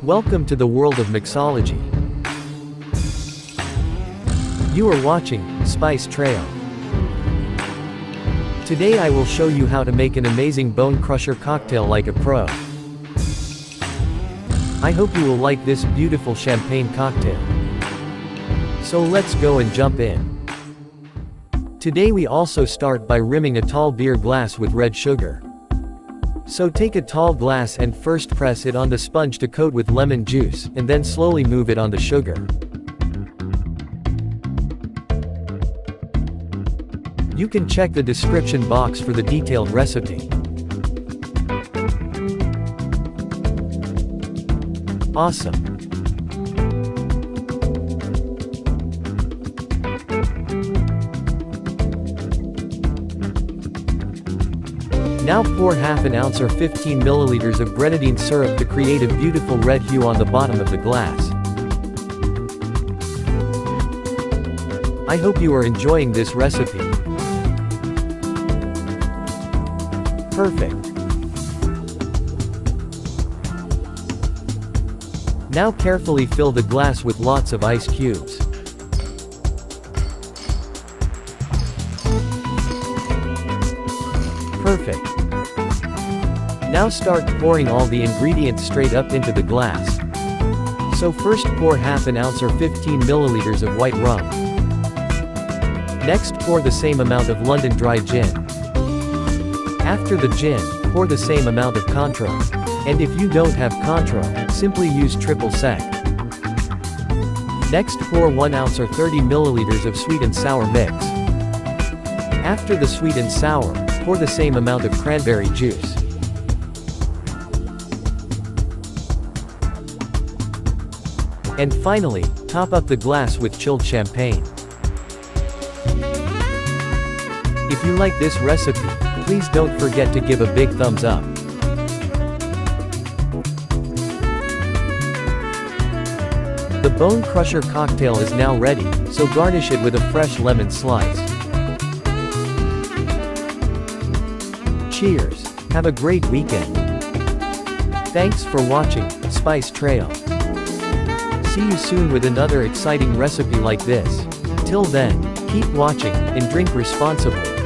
Welcome to the world of mixology. You are watching Spice Trail. Today I will show you how to make an amazing bone crusher cocktail like a pro. I hope you will like this beautiful champagne cocktail. So let's go and jump in. Today we also start by rimming a tall beer glass with red sugar. So take a tall glass and first press it on the sponge to coat with lemon juice, and then slowly move it on the sugar. You can check the description box for the detailed recipe. Awesome. Now pour half an ounce or 15 milliliters of grenadine syrup to create a beautiful red hue on the bottom of the glass. I hope you are enjoying this recipe. Perfect. Now carefully fill the glass with lots of ice cubes. Perfect. Now start pouring all the ingredients straight up into the glass. So first pour half an ounce or 15 milliliters of white rum. Next pour the same amount of London dry gin. After the gin, pour the same amount of Cointreau. And if you don't have Cointreau, simply use triple sec. Next pour 1 ounce or 30 milliliters of sweet and sour mix. After the sweet and sour, pour the same amount of cranberry juice. And finally, top up the glass with chilled champagne. If you like this recipe, please don't forget to give a big thumbs up. The bone crusher cocktail is now ready, so garnish it with a fresh lemon slice. Cheers! Have a great weekend. Thanks for watching Spice Trail. See you soon with another exciting recipe like this. Till then, keep watching and drink responsibly.